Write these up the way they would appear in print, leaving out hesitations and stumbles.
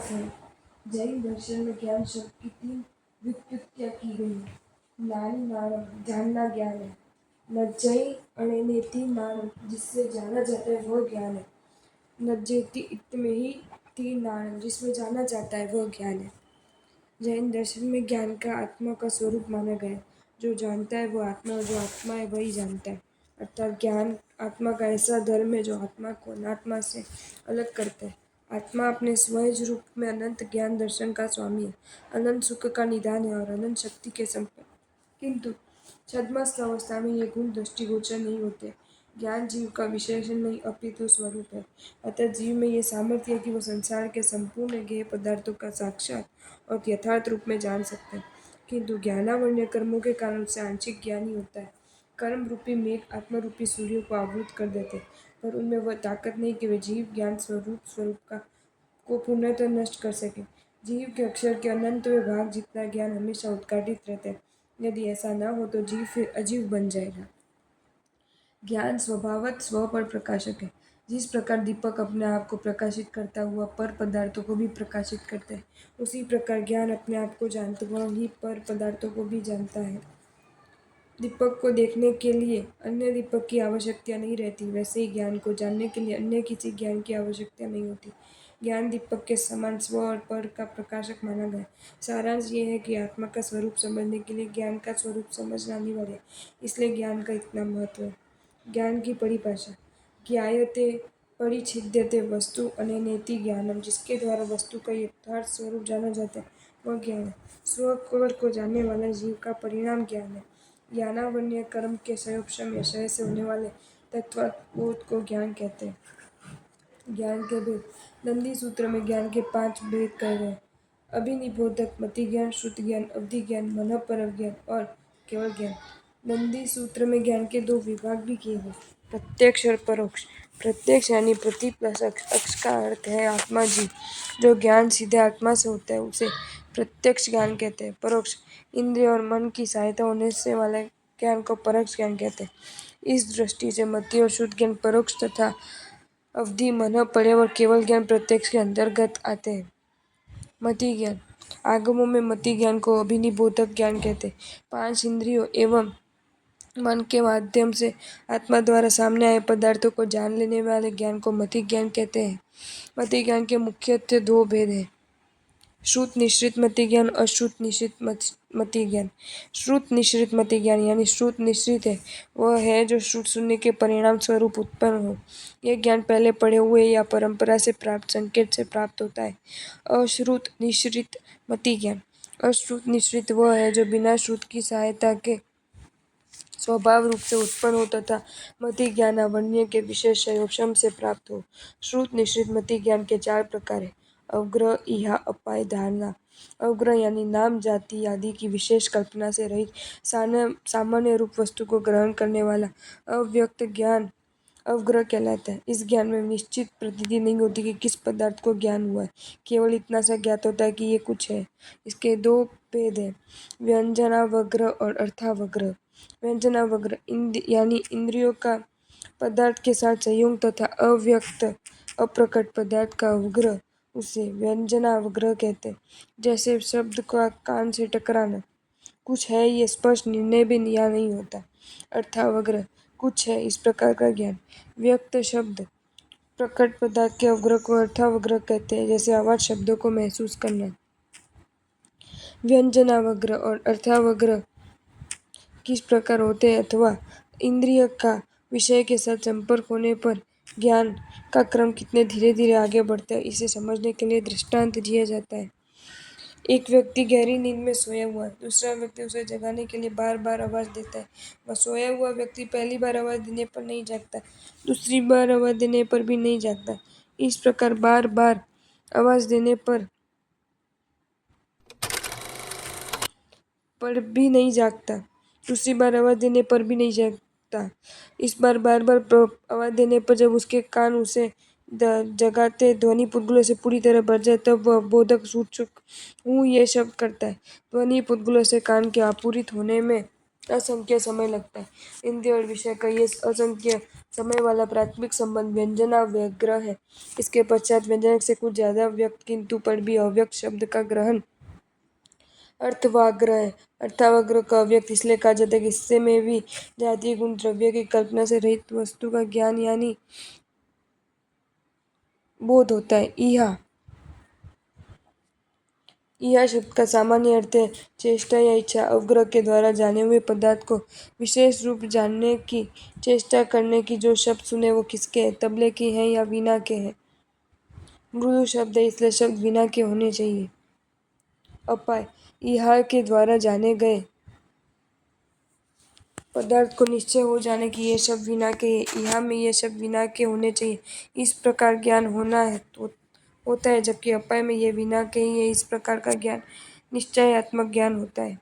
है। जैन दर्शन में ज्ञान शब्द की 3 व्युत्पत्तियां की गई हैं। ज्ञानी नाणम, जानना ज्ञान है। नज्जई अणेनेति नाणम, जिससे जाना जाता है वह ज्ञान है। नज्जेति इत्थमेहि ति नाणम, जिसमें जाना जाता है वह ज्ञान है। जैन दर्शन में ज्ञान का आत्मा का स्वरूप माना गया है। जो जानता है वो आत्मा, और जो आत्मा है वही जानता है। अर्थात ज्ञान आत्मा का ऐसा धर्म है जो आत्मा को अनात्मा से अलग करता है। आत्मा अपने स्वयं रूप में अनंत ज्ञान दर्शन का स्वामी है, अनंत सुख का निदान है और अनंत शक्ति के संपन्न। किंतु छद्मस्त अवस्था में ये गुण दृष्टिगोचर नहीं होते। ज्ञान जीव का विशेषण नहीं अपितु स्वरूप है। अतः जीव में ये सामर्थ्य है कि वह संसार के संपूर्ण ज्ञेय पदार्थों का साक्षात और यथार्थ रूप में जान सकते हैं। किंतु ज्ञानावण्य कर्मों के कारण उससे आंशिक ज्ञान ही होता है। कर्म रूपी मेघ आत्मा रूपी सूर्य को आवृत कर देते, पर उनमें वह ताकत नहीं कि वे जीव ज्ञान स्वरूप का को पूर्णतः नष्ट कर सके। जीव के अक्षर के अनंतवें भाग जितना ज्ञान हमेशा उद्घाटित रहता है। यदि ऐसा न हो तो जीव फिर अजीव बन जाएगा। ज्ञान स्वभावतः स्व पर प्रकाशक है। जिस प्रकार दीपक अपने आप को प्रकाशित करता हुआ पर पदार्थों को भी प्रकाशित करता है, उसी प्रकार ज्ञान अपने आप को जानते हुआ ही पर पदार्थों को भी जानता है। दीपक को देखने के लिए अन्य दीपक की आवश्यकता नहीं रहती, वैसे ही ज्ञान को जानने के लिए अन्य किसी ज्ञान की आवश्यकता नहीं होती। ज्ञान दीपक के समान स्व और पर का प्रकाशक माना गया। सारांश ये है कि आत्मा का स्वरूप समझने के लिए ज्ञान का स्वरूप समझना अनिवार्य है, इसलिए ज्ञान का इतना महत्व है। ज्ञान की परिभाषा। ज्ञायते परिच्छिद्यते वस्तु अनेनेति ज्ञानम, जिसके द्वारा वस्तु का यथार्थ स्वरूप जाना जाता है वह ज्ञान है। स्व को जानने वाला जीव का परिणाम ज्ञान है। ज्ञानावन्य कर्म के संयोपम या क्षय से होने वाले तत्वबोध को ज्ञान कहते हैं। ज्ञान के भेद। नंदी सूत्र में ज्ञान के 5 भेद कहे गए। अभिनिबोधक, मति ज्ञान, श्रुति ज्ञान, अवधि ज्ञान, मनःपरक ज्ञान और केवल ज्ञान। नंदी सूत्र में ज्ञान के 2 विभाग भी किए गए, प्रत्यक्ष और परोक्ष। प्रत्यक्ष यानी प्रति प्लस अक्ष का अर्थ है आत्मा जीव। जो ज्ञान सीधे आत्मा से होता है उसे प्रत्यक्ष ज्ञान कहते हैं। परोक्ष, इंद्रिय और मन की सहायता होने से वाले ज्ञान को परोक्ष ज्ञान कहते हैं। इस दृष्टि से मति और शुद्ध ज्ञान परोक्ष तथा अवधि, मनःपरक और केवल ज्ञान प्रत्यक्ष के अंतर्गत आते हैं। मति ज्ञान। आगमों में मति ज्ञान को अभिनिबोधक ज्ञान कहते हैं। 5 इंद्रियों एवं मन के माध्यम से आत्मा द्वारा सामने आए पदार्थों को जान लेने वाले ज्ञान को मति ज्ञान कहते हैं। मति ज्ञान के मुख्यतः 2 भेद हैं, श्रुत निश्रित मति ज्ञान, अश्रुत निश्रित मति ज्ञान। श्रुत निश्रित मति ज्ञान यानी श्रुत निश्रित है वह है जो श्रुत सुनने के परिणाम स्वरूप उत्पन्न हो। यह ज्ञान पहले पढ़े हुए या परंपरा से प्राप्त संकेत से प्राप्त होता है। अश्रुत निश्रित मति ज्ञान। अश्रुत निश्रित वह है जो बिना श्रुत की सहायता के स्वभाव रूप से उत्पन्न हो तथा मति ज्ञान अवन्य के विशेष संयोजन से प्राप्त हो। श्रुत निश्रित मति ज्ञान के 4 प्रकार है। अवग्रह, इहा, अपाय, धारणा। अवग्रह यानी नाम, जाति आदि की विशेष कल्पना से रहित सामान्य रूप वस्तु को ग्रहण करने वाला अव्यक्त ज्ञान अवग्रह कहलाता है। इस ज्ञान में निश्चित प्रतीति नहीं होती कि किस पदार्थ को ज्ञान हुआ है, केवल इतना सा ज्ञात होता है कि ये कुछ है। इसके 2 भेद हैं, व्यंजनावग्रह और अर्थावग्रह। व्यंजनावग्रह यानी इंद्रियों का पदार्थ के साथ संयोग तथा अव्यक्त अप्रकट पदार्थ का अवग्रह, उसे व्यंजनावग्रह कहते हैं। जैसे शब्द का कान से टकराना, कुछ है ये स्पष्ट निर्णय भी या नहीं होता। अर्थावग्रह, कुछ है इस प्रकार का ज्ञान। व्यक्त शब्द प्रकट पदार्थ के अवग्रह को अर्थावग्रह कहते हैं, जैसे आवाज शब्दों को महसूस करना। व्यंजनावग्रह और अर्थावग्रह किस प्रकार होते हैं अथवा इंद्रिय का विषय के साथ संपर्क होने पर ज्ञान का क्रम कितने धीरे धीरे आगे बढ़ता है, इसे समझने के लिए दृष्टांत दिया जाता है। एक व्यक्ति गहरी नींद में सोया हुआ है, दूसरा व्यक्ति उसे जगाने के लिए बार बार आवाज देता है। वह सोया हुआ व्यक्ति पहली बार आवाज देने पर नहीं जागता, दूसरी बार आवाज देने पर भी नहीं जागता। इस प्रकार बार बार आवाज देने पर भी नहीं जागता, दूसरी बार आवाज देने पर भी नहीं जागता। इस बार बार बार आवाज देने पर जब उसके कान उसे जगाते ध्वनि पुद्गलों से पूरी तरह भर जाए तब वह बोधक सूचक हूँ ये शब्द करता है। ध्वनि पुद्गलों से कान के आपूरित होने में असंख्य समय लगता है। हिंदी और विषय का ये असंख्य समय वाला प्राथमिक संबंध व्यंजनाव्यग्र है। इसके पश्चात व्यंजनक से कुछ ज्यादा व्यक्त किंतु पर भी अव्यक्त शब्द का ग्रहण अर्थवाग्र है। अर्थावग्र का अव्यक्त इसलिए कहा जाता है कि इससे में भी जातीय गुण द्रव्य की कल्पना से रहित वस्तु का ज्ञान यानी बोध होता है। यह शब्द का सामान्य अर्थ है चेष्टा या इच्छा। अवग्रह के द्वारा जाने हुए पदार्थ को विशेष रूप जानने की चेष्टा करने की। जो शब्द सुने वो किसके हैं, तबले के हैं या वीणा के हैं। मृदु शब्द है इसलिए शब्द वीणा के होने चाहिए। अपाय यह के द्वारा जाने गए पदार्थ को निश्चय हो जाने की ये शब्द वीणा के हैं। यहाँ में ये शब्द वीणा के होने चाहिए। इस प्रकार ज्ञान होना है तो होता है, जबकि अपाय में ये वीणा के ही है। इस प्रकार का ज्ञान निश्चयात्मक ज्ञान होता है।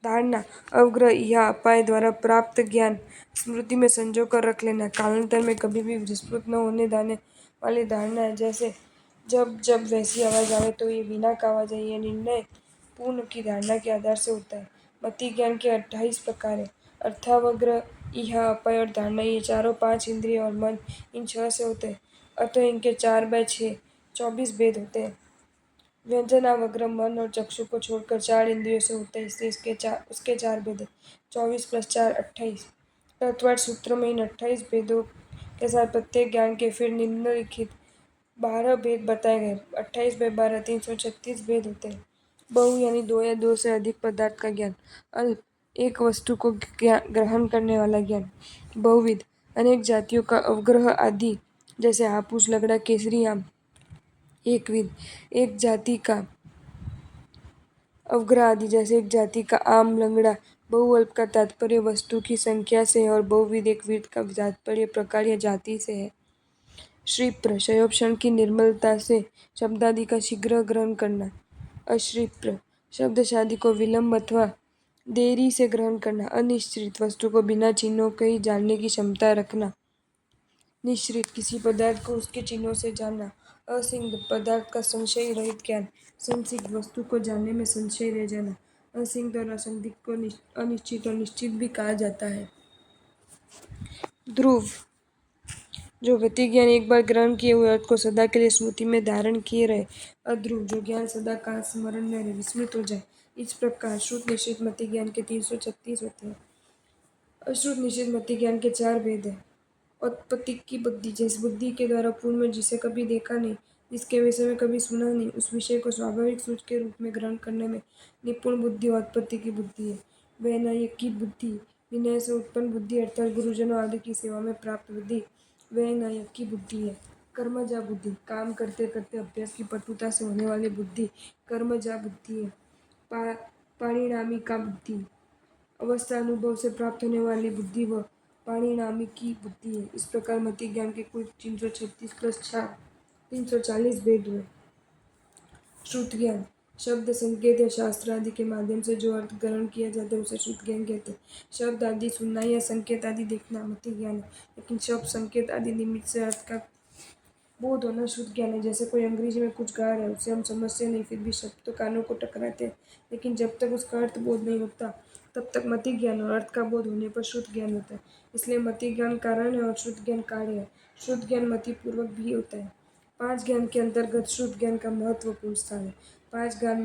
धारणा अवग्रह यह अपाय द्वारा प्राप्त ज्ञान स्मृति में संजो कर रख लेना, कालांतर में कभी भी विस्मृत न होने देने वाली धारणा है। जैसे जब जब वैसी आवाज आवे तो ये वीणा का आवाज है, ये निर्णय पूर्ण की धारणा के आधार से होता है। मति ज्ञान के 28 प्रकार है। अर्थावग्रह यह अपाय और धारणा ये चारों 5 इंद्रिय और मन इन 6 से होते हैं। अतः इनके 4/6 24 भेद होते हैं। व्यंजनावग्रह मन और चक्षु को छोड़कर 4 इंद्रियों से होता है, इसलिए उसके 4 भेद हैं। 24 + 4 28। तत्वार्थ सूत्र में इन 28 भेदों के साथ प्रत्येक ज्ञान के फिर निम्नलिखित 12 भेद बताए गए। 28/12 336 भेद होते हैं। बहु यानी दो या दो से अधिक पदार्थ का ज्ञान। अल्प एक वस्तु को ग्रहण करने वाला ज्ञान। बहुविध अनेक जातियों का अवग्रह आदि, जैसे हापूस, लगड़ा, केसरी आम। एकविध एक जाति का अवग्रह आदि, जैसे एक जाति का आम, लंगड़ा। बहुअल्प का तात्पर्य वस्तु की संख्या से है और बहुविध एक विध का तात्पर्य प्रकार या जाति से है। क्षिप्र क्षयोक्षण की निर्मलता से शब्दादि का शीघ्र ग्रहण करना। अक्षिप्र शब्द शादी को विलंब अथवा देरी से ग्रहण करना। अनिश्चित वस्तु को बिना चिन्हों के ही जानने की क्षमता रखना। निश्चित किसी पदार्थ को उसके चिन्हों से जानना। असिंध पदार्थ का संशय रहित ज्ञान। संदिग्ध वस्तु को जानने में संशय रह जाना। असिंध और असंदिग्ध को अनिश्चित और निश्चित भी कहा जाता है। ध्रुव जो गति ज्ञान एक बार ग्रहण किए हुए अर्थ को सदा के लिए स्मृति में धारण किए रहे। अध्रुव जो ज्ञान सदा काल स्मरण में रहे, विस्मृत हो जाए। इस प्रकार श्रुत निश्चित मति ज्ञान के 336 होते हैं। अश्रुत निश्चित मति ज्ञान के 4 भेद हैं। औत्पत्तिक की बुद्धि, जिस बुद्धि के द्वारा पूर्व में जिसे कभी देखा नहीं, जिसके विषय में कभी सुना नहीं, उस विषय को स्वाभाविक सूच के रूप में ग्रहण करने में निपुण बुद्धि औत्पत्ति की बुद्धि है। वैनायिकी बुद्धि विनय से उत्पन्न बुद्धि अर्थात गुरुजनों आदि की सेवा में प्राप्त बुद्धि वैनायिकी बुद्धि है। कर्मजा बुद्धि काम करते करते अभ्यास की पटुता से होने वाली बुद्धि कर्मजा बुद्धि है। पाणिनामी का बुद्धि अवस्था अनुभव से प्राप्त होने वाली बुद्धि व पाणिनामी की बुद्धि है। इस प्रकार मति ज्ञान के कुल 336 + 4 340 भेद हुए। श्रुत ज्ञान शब्द, संकेत या शास्त्र आदि के माध्यम से जो अर्थ ग्रहण किया जाता है उसे श्रुत ज्ञान कहते हैं। शब्द आदि सुनना या संकेत आदि देखना मति ज्ञान है, लेकिन शब्द, संकेत आदि निमित्त से अर्थ का बोध होना शुद्ध ज्ञान है। जैसे कोई अंग्रेजी में कुछ गा रहा है, उसे हम समझते नहीं, फिर भी शब्द तो कानों को टकराते हैं, लेकिन जब तक उसका अर्थ बोध नहीं होता तब तक मति ज्ञान, और अर्थ का बोध होने पर शुद्ध ज्ञान होता है। इसलिए मति ज्ञान कारण है और शुद्ध ज्ञान कार्य है। शुद्ध ज्ञान मति पूर्वक भी होता है। 5 ज्ञान के अंतर्गत शुद्ध ज्ञान का महत्वपूर्ण स्थान है। 5 ज्ञान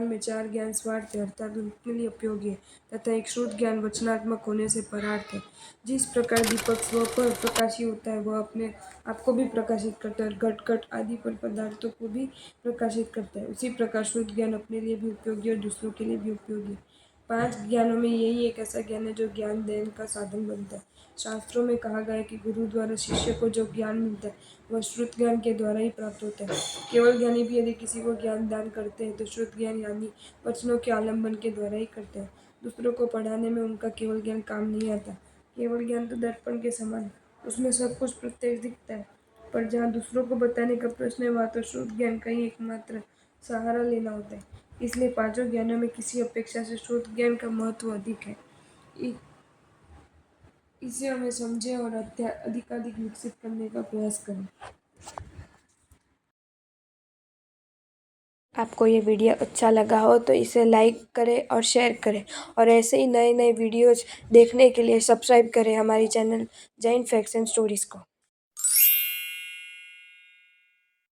में 4 ज्ञान स्वार्थ है अर्थात उनके लिए उपयोगी है, तथा एक शुद्ध ज्ञान वचनात्मक होने से परार्थ है। जिस प्रकार दीपक स्व पर प्रकाशी होता है वह अपने आपको भी प्रकाशित करता है और घट घट आदि पर पदार्थों को भी प्रकाशित करता है, उसी प्रकार शुद्ध ज्ञान अपने लिए भी उपयोगी और दूसरों के लिए भी उपयोगी है। 5 ज्ञानों में यही एक ऐसा ज्ञान है जो ज्ञान देन का साधन बनता है। शास्त्रों में कहा गया है कि गुरु द्वारा शिष्य को जो ज्ञान मिलता है वह श्रुत ज्ञान के द्वारा ही प्राप्त होता है। केवल ज्ञानी भी यदि किसी को ज्ञान दान करते हैं तो श्रुत ज्ञान यानी वचनों के आलम्बन के द्वारा ही करते हैं। दूसरों को पढ़ाने में उनका केवल ज्ञान काम नहीं आता। केवल ज्ञान तो दर्पण के समान है, उसमें सब कुछ प्रत्यक्ष दिखता है, पर जहाँ दूसरों को बताने का प्रश्न है वहाँ तो शुद्ध ज्ञान का ही एकमात्र सहारा लेना होता है। इसलिए 5 ज्ञानों में किसी अपेक्षा से शुद्ध ज्ञान का महत्व अधिक है। इसे हमें समझें और अधिकाधिक विकसित करने का प्रयास करें। आपको ये वीडियो अच्छा लगा हो तो इसे लाइक करें और शेयर करें और ऐसे ही नए नए वीडियोज़ देखने के लिए सब्सक्राइब करें हमारी channel Jain facts and stories को।